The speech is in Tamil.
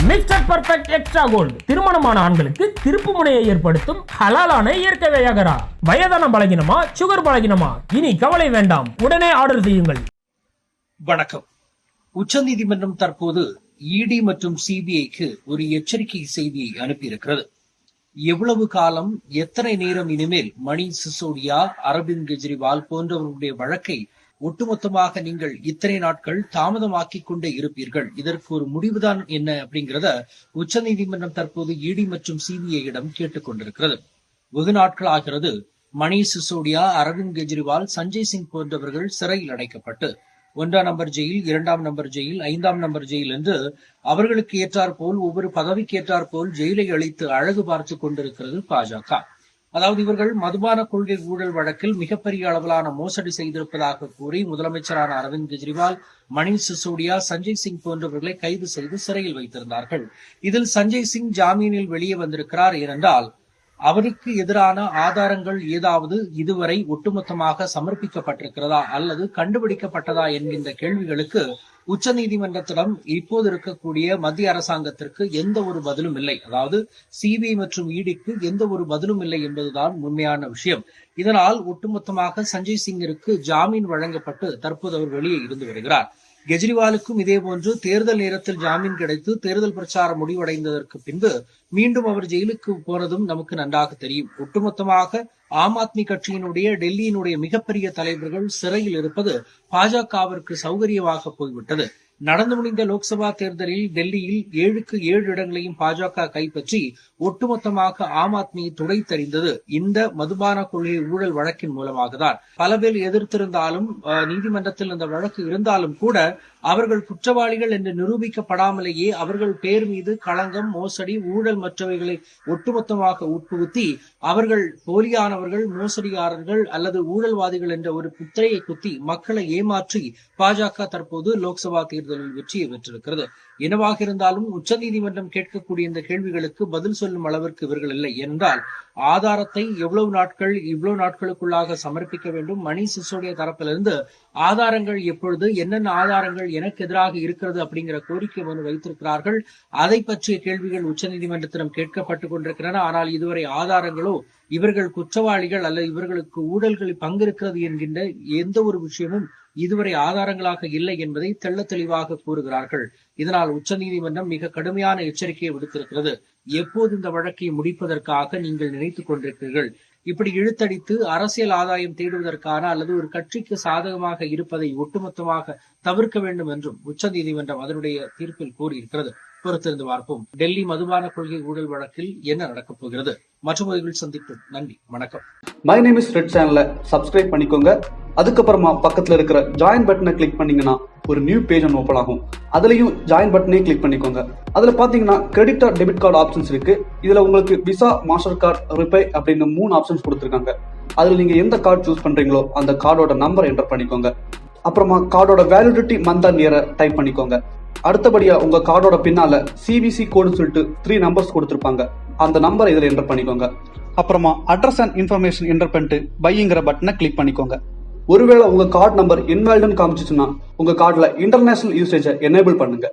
மிஸ்டர் பர்ஃபெக்ட் எக்ஸ்ட்ரா கோல்டு திருமணமான ஆண்களுக்கு திருப்பு முனையை ஏற்படுத்தும் ஹலாலான இயற்கை வியாகரா. வயதான பலகினமா, சுகர் பலகினமா, இனி கவலை வேண்டாம், உடனே ஆர்டர் செய்யுங்கள். வணக்கம். உச்சநீதிமன்றம் தற்போது இடி மற்றும் சிபிஐக்கு ஒரு எச்சரிக்கை செய்தியை அனுப்பியிருக்கிறது. எவ்வளவு காலம், எத்தனை நேரம் இனிமேல் மணீஷ் சிசோடியா, அரவிந்த் கெஜ்ரிவால் போன்றவர்களுடைய வழக்கை ஒட்டுமொத்தமாக நீங்கள் இத்தனை நாட்கள் தாமதமாக்கிக் கொண்டே இருப்பீர்கள்? இதற்கு ஒரு முடிவுதான் என்ன அப்படிங்கிறத உச்சநீதிமன்றம் தற்போது இடி மற்றும் சிபிஐயிடம் கேட்டுக் கொண்டிருக்கிறது. வெகு நாட்கள் ஆகிறது மணீஷ் சிசோடியா, அரவிந்த் கெஜ்ரிவால், சஞ்சய் சிங் போன்றவர்கள் சிறையில் அடைக்கப்பட்டு 1ஆம் நம்பர் ஜெயில், 2ஆம் நம்பர் ஜெயில், 5ஆம் நம்பர் ஜெயில் என்று அவர்களுக்கு ஏற்றார் போல், ஒவ்வொரு பதவிக்கு ஏற்றார் போல் ஜெயிலை அழைத்து அழகு பார்த்து கொண்டிருக்கிறது பாஜக. அதாவது இவர்கள் மதுபான கொள்கை ஊழல் வழக்கில் மிகப்பெரிய அளவிலான மோசடி செய்திருப்பதாக கூறி முதலமைச்சரான அரவிந்த் கெஜ்ரிவால், மணீஷ் சிசோடியா, சஞ்சய் சிங் போன்றவர்களை கைது செய்து சிறையில் வைத்திருந்தார்கள். இதில் சஞ்சய் சிங் ஜாமீனில் வெளியே வந்திருக்கிறார். ஏனென்றால் அவருக்கு எதிரான ஆதாரங்கள் ஏதாவது இதுவரை ஒட்டுமொத்தமாக சமர்ப்பிக்கப்பட்டிருக்கிறதா அல்லது கண்டுபிடிக்கப்பட்டதா என்கின்ற கேள்விகளுக்கு உச்சநீதிமன்றத்திடம் இப்போது இருக்கக்கூடிய மத்திய அரசாங்கத்திற்கு எந்த ஒரு பதிலும் இல்லை. அதாவது சிபிஐ மற்றும் இடிக்கு எந்த ஒரு பதிலும் இல்லை என்பதுதான் உண்மையான விஷயம். இதனால் ஒட்டுமொத்தமாக சஞ்சய் சிங்கிற்கு ஜாமீன் வழங்கப்பட்டு தற்போது அவர் வெளியே இருந்து வருகிறார். கெஜ்ரிவாலுக்கும் இதேபோன்று தேர்தல் நேரத்தில் ஜாமீன் கிடைத்து தேர்தல் பிரச்சாரம் முடிவடைந்ததற்கு பின்பு மீண்டும் அவர் ஜெயிலுக்கு போனதும் நமக்கு நன்றாக தெரியும். ஒட்டுமொத்தமாக ஆம் ஆத்மி கட்சியினுடைய டெல்லியினுடைய மிகப்பெரிய தலைவர்கள் சிறையில் இருப்பது பாஜகவிற்கு சௌகரியமாக போய்விட்டது. நடந்து முடிந்த லோக்சபா தேர்தலில் டெல்லியில் 7க்கு 7 இடங்களையும் பாஜக கைப்பற்றி ஒட்டுமொத்தமாக ஆம் ஆத்மியை துடைத்தறிந்தது இந்த மதுபான கொள்கை ஊழல் வழக்கின் மூலமாக தான். பல பேர் எதிர்த்திருந்தாலும், நீதிமன்றத்தில் இந்த வழக்கு இருந்தாலும் கூட அவர்கள் குற்றவாளிகள் என்று நிரூபிக்கப்படாமலேயே அவர்கள் பேர் மீது களங்கம், மோசடி, ஊழல் மற்றவைகளை ஒட்டுமொத்தமாக உட்புகுத்தி அவர்கள் போலியானவர்கள், மோசடியாளர்கள் அல்லது ஊழல்வாதிகள் என்ற ஒரு முத்திரையை குத்தி மக்களை ஏமாற்றி பாஜக தற்போது லோக்சபா தேர்தலில் வெற்றியை பெற்றிருக்கிறது. என்னவாக இருந்தாலும் உச்சநீதிமன்றம் கேட்கக்கூடிய இந்த கேள்விகளுக்கு பதில் சொல்லும் அளவிற்கு இவர்கள் இல்லை. என்றால் ஆதாரத்தை இவ்வளவு நாட்களுக்குள்ளாக சமர்ப்பிக்க வேண்டும். மணீஷ் சிசோடியா தரப்பிலிருந்து ஆதாரங்கள் எப்பொழுது, என்னென்ன ஆதாரங்கள் எனக்கு எதிராக இருக்கிறது அப்படிங்கிற கோரிக்கை மனு வைத்திருக்கிறார்கள். அதை பற்றிய கேள்விகள் உச்சநீதிமன்றத்திடம் கேட்கப்பட்டுக் கொண்டிருக்கின்றன. ஆனால் இதுவரை ஆதாரங்களோ, இவர்கள் குற்றவாளிகள் அல்ல, இவர்களுக்கு ஊழல்களில் பங்கிருக்கிறது என்கின்ற எந்த ஒரு விஷயமும் இதுவரை ஆதாரங்களாக இல்லை என்பதை தெள்ள தெளிவாக கூறுகிறார்கள். இதனால் உச்சநீதிமன்றம் மிக கடுமையான எச்சரிக்கையை விடுத்திருக்கிறது. எப்போது இந்த வழக்கை முடிப்பதற்காக நீங்கள் நினைத்துக் கொண்டிருக்கிறீர்கள்? இப்படி இழுத்தடித்து அரசியல் ஆதாயம் தேடுவதற்கான அல்லது ஒரு கட்சிக்கு சாதகமாக இருப்பதை ஒட்டுமொத்தமாக தவிர்க்க வேண்டும் என்றும் உச்சநீதிமன்றம் அதனுடைய தீர்ப்பில் கூறியிருக்கிறது. பொறுத்திருந்து பார்ப்போம். டெல்லி மதுபான கொள்கை ஊழல் வழக்கில் என்ன நடக்கப் போகிறது? மற்றொரு சந்திப்போம். நன்றி, வணக்கம். மை நேம் இஸ் ரெட் சேனலை சப்ஸ்கிரைப் பண்ணிக்கோங்க. அதுக்கப்புறமா பக்கத்துல இருக்கிற ஜாயின் பட்டனை கிளிக் பண்ணீங்கன்னா ஒரு நியூ பேஜ் ஒன்று ஓப்பன் ஆகும். அதுலயும் ஜாயின் பட்டனே கிளிக் பண்ணிக்கோங்க. அதுல பாத்தீங்கன்னா credit R debit card options இருக்கு. இதுல உங்களுக்கு விசா, மாஸ்டர் கார்டு, ரிப்பே அப்படின்னு 3 ஆப்ஷன்ஸ் கொடுத்துருக்காங்க. அதுல நீங்க எந்த கார்டு சூஸ் பண்றீங்களோ அந்த கார்டோட நம்பர் என்டர் பண்ணிக்கோங்க. அப்புறமா கார்டோட வேலிடிட்டி மந்த் அண்ட் இயரை டைப் பண்ணிக்கோங்க. அடுத்தபடியா உங்க கார்டோட பின்னால சிவிசி கோடுன்னு சொல்லிட்டு 3 நம்பர்ஸ் கொடுத்துருப்பாங்க. அந்த நம்பரை இதுல என்டர் பண்ணிக்கோங்க. அப்புறமா அட்ரஸ் அண்ட் இன்ஃபர்மேஷன் என்டர் பண்ணிட்டு பைங்கிற பட்டனை கிளிக் பண்ணிக்கோங்க. ஒருவேளை உங்க கார்டு நம்பர் இன்வாலிட்னு காமிச்சிச்சுன்னா உங்க கார்டுல இன்டர்நேஷனல் யூசேஜை எனேபிள் பண்ணுங்க.